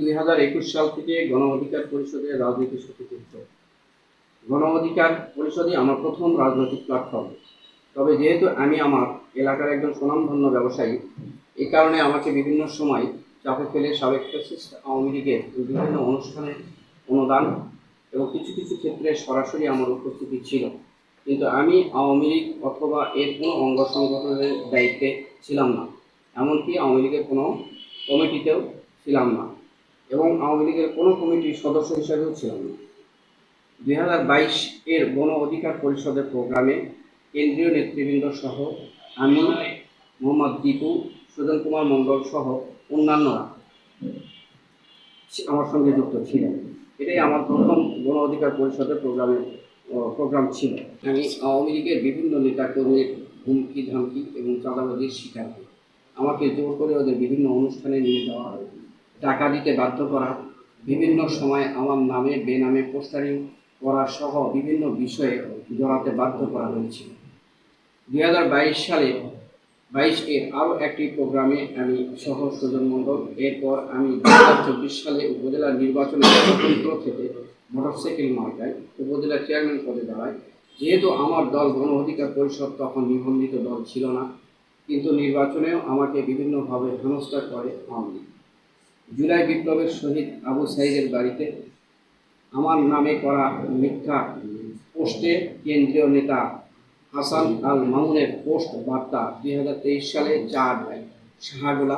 2021 সাল থেকে গণ অধিকার পরিষদের রাজনীতির সাথে যুক্ত। গণ অধিকার পরিষদই আমার প্রথম রাজনৈতিক প্ল্যাটফর্ম। তবে যেহেতু আমি আমার এলাকার একজন স্বনামধন্য ব্যবসায়ী, এই কারণে আমাকে বিভিন্ন সময় চাপে ফেলে সাবেক ফ্যাসিস্ট আওয়ামী লীগের বিভিন্ন অনুষ্ঠানে অনুদান এবং কিছু কিছু ক্ষেত্রে সরাসরি আমার উপস্থিতি ছিল, কিন্তু আমি আওয়ামী লীগ অথবা এর কোনো অঙ্গ সংগঠনের দায়িত্বে ছিলাম না। এমনকি আওয়ামী লীগের কোনো কমিটিতেও ছিলাম না এবং আওয়ামী লীগের কোনো কমিটির সদস্য হিসেবেও ছিলাম না। 2022 এর গণ অধিকার পরিষদের প্রোগ্রামে কেন্দ্রীয় নেতৃবৃন্দ সহ আমি, মোহাম্মদ দীপু, সুজন কুমার মণ্ডল সহ অন্যান্যরা আমার সঙ্গে যুক্ত ছিলেন। এটাই আমার প্রথম গণ অধিকার পরিষদের প্রোগ্রাম ছিল। আমি আওয়ামী লীগের বিভিন্ন নেতাকর্মীর হুমকি ধামকি এবং চাঁদাবাজির শিকার হই। আমাকে জোর করে ওদের বিভিন্ন অনুষ্ঠানে নিয়ে যাওয়া হয়, টাকা দিতে বাধ্য করা, বিভিন্ন সময় আমার নামে বেনামে পোস্টারিং করা সহ বিভিন্ন বিষয়ে জড়াতে বাধ্য করা হয়েছিল। 2022 সালে 22 এর আরও একটি প্রোগ্রামে আমি সহ সুজন মণ্ডল, এরপর আমি 2024 সালে উপজেলা নির্বাচনের স্বতন্ত্র থেকে মোটরসাইকেল মার্কায় উপজেলা চেয়ারম্যান পদে দাঁড়ায়। যেহেতু আমার দল গণ অধিকার পরিষদ তখন নিবন্ধিত দল ছিল না, কিন্তু নির্বাচনেও আমাকে বিভিন্নভাবে হেনস্থা করে আওয়ামী লীগ। জুলাই বিপ্লবের শহীদ আবু সাইদের বাড়িতে আমার নামে করা মিথ্যা পোস্টে কেন্দ্রীয় নেতা হাসান আল মামুনের পোস্ট বার্তা 2023 সালে 4 শাহগোলা।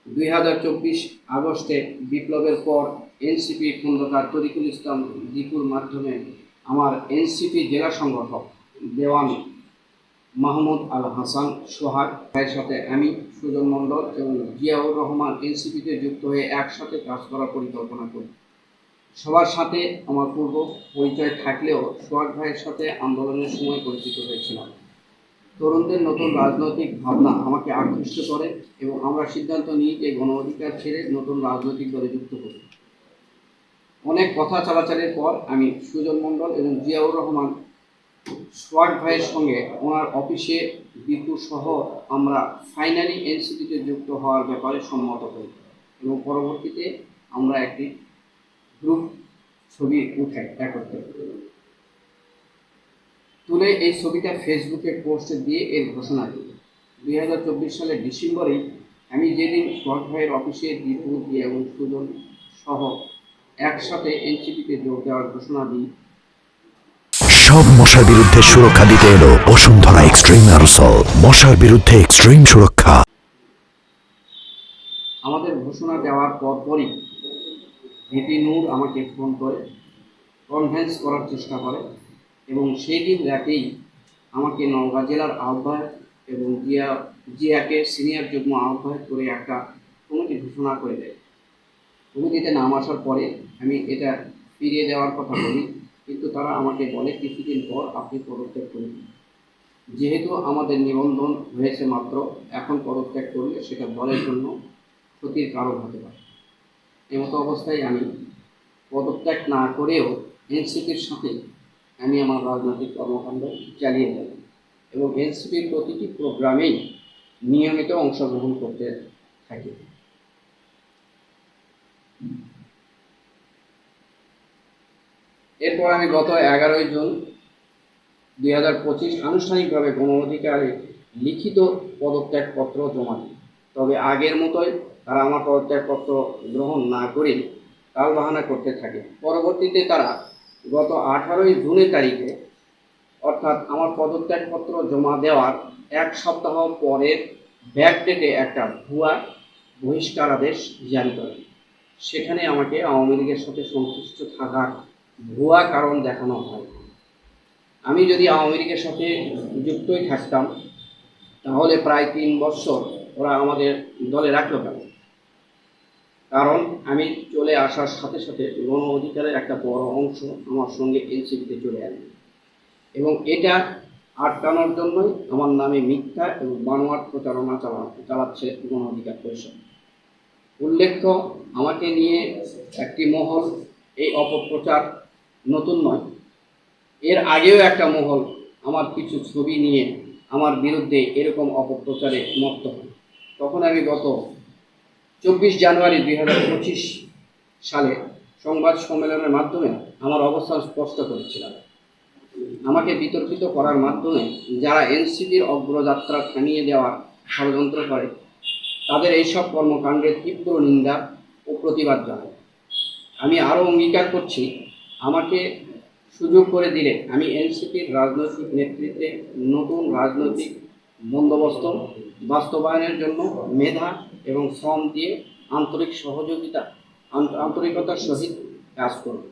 2024 আগস্টে বিপ্লবের পর এনসিপি খন্দকার তরিকুল ইসলাম দীপুর মাধ্যমে আমার এনসিপি জেলা সংগঠক দেওয়ান মাহমুদ আল হাসান সোহাগ ভাইয়ের সাথে আমি, সুজন মণ্ডল এবং জিয়াউর রহমান এনসিপিতে যুক্ত হয়ে একসাথে কাজ করার পরিকল্পনা করি। সবার সাথে আমার পূর্ব পরিচয় থাকলেও সোহাগ ভাইয়ের সাথে আন্দোলনের সময় পরিচিত হয়েছিলাম। তরুণদের নতুন রাজনৈতিক ভাবনা আমাকে আকৃষ্ট করে এবং আমরা সিদ্ধান্ত নিই যে গণ অধিকার ছেড়ে নতুন রাজনৈতিক দলে যুক্ত করি। অনেক কথা চালাচালির পর আমি সুজন মণ্ডল এবং জিয়াউর রহমান সোহাগ ভাইয়ের সঙ্গে ওনার অফিসে দীপু সহ আমরা ফাইনালি এনসিপিতে যুক্ত হওয়ার ব্যাপারে সম্মত হই এবং পরবর্তীতে আমরা একটি গ্রুপ ছবি উঠাই একত্রে তুলে এই ছবিটা ফেসবুকে পোস্ট দিয়ে এর ঘোষণা দিই। 2024 সালের ডিসেম্বরেই আমি যেদিন সোহাগ ভাইয়ের অফিসে দীপু এবং সুজন সহ একসাথে এনসিপিতে যোগ দেওয়ার ঘোষণা দিই। সব মশার বিরুদ্ধে সুরক্ষা দিতে এলো বসুন্ধরা এক্সট্রিম অ্যারোসল, মশার বিরুদ্ধে এক্সট্রিম সুরক্ষা। আমাদের ঘোষণা দেওয়ার পরপরই ভিপি নূর আমাকে ফোন করে কনভেন্স করার চেষ্টা করে এবং সেই দিন রাতেই আমাকে নওগাঁ জেলার আহ্বায়ক এবং জিয়াকে সিনিয়র যুগ্ম আহ্বায়ক করে একটা কমিটি ঘোষণা করে দেয়। কমিটিতে নাম আসার পরে আমি এটা ফিরিয়ে দেওয়ার কথা বলি, কিন্তু তারা আমাকে বলে কিছুদিন পর আপনি পদত্যাগ করুন। যেহেতু আমাদের নিবন্ধন হয়েছে মাত্র, এখন পদত্যাগ করলে সেটা দলের জন্য ক্ষতির কারণ হতে পারে। এমতো অবস্থায় আমি পদত্যাগ না করেও এনসিপির সাথে আমি আমার রাজনৈতিক কর্মকাণ্ড চালিয়ে যাই এবং এনসিপির প্রতিটি প্রোগ্রামেই নিয়মিত অংশগ্রহণ করতে থাকি। এরপর আমি গত 11 জুন 2025 আনুষ্ঠানিকভাবে গণ অধিকারে লিখিত পদত্যাগপত্র জমা দিই। তবে আগের মতোই তারা আমার পদত্যাগপত্র গ্রহণ না করে টালবাহানা করতে থাকে। পরবর্তীতে তারা গত 18 জুনের তারিখে, অর্থাৎ আমার পদত্যাগপত্র জমা দেওয়ার 1 সপ্তাহ পরের ব্যাকডেটে একটা ভুয়া বহিষ্কারাদেশ জারি করে। সেখানে আমাকে আওয়ামী লীগের সাথে সংশ্লিষ্ট থাকার ভুয়া কারণ দেখানো হয়। আমি যদি আওয়ামী লীগের সাথে যুক্তই থাকতাম তাহলে প্রায় 3 বছর ওরা আমাদের দলে রাখলো কেন? কারণ আমি চলে আসার সাথে সাথে গণ অধিকারের একটা বড় অংশ আমার সঙ্গে এনসিপিতে চলে আসবে এবং এটা আটকানোর জন্যই আমার নামে মিথ্যা এবং বানোয়াট প্রচারণা চালাচ্ছে গণ অধিকার পরিষদ। উল্লেখ্য, আমাকে নিয়ে একটি মহল এই অপপ্রচার নতুন নয়, এর আগেও একটা মহল আমার কিছু ছবি নিয়ে আমার বিরুদ্ধে এরকম অপপ্রচারে মত্ত হয়। তখন আমি গত জানুয়ারি 2025 সালে সংবাদ সম্মেলনের মাধ্যমে আমার অবস্থান স্পষ্ট করেছিলাম। আমাকে বিতর্কিত করার মাধ্যমে যারা এনসিপির অগ্রযাত্রা থামিয়ে দেওয়ার ষড়যন্ত্র করে তাদের এইসব কর্মকাণ্ডের তীব্র নিন্দা ও প্রতিবাদ জানাই। আমি আরও অঙ্গীকার করছি, আমাকে সুযোগ করে দিলে আমি এনসিপির রাজনৈতিক নেতৃত্বে নতুন রাজনৈতিক বন্দোবস্ত বাস্তবায়নের জন্য মেধা এবং শ্রম দিয়ে আন্তরিকতার সহিত কাজ করব।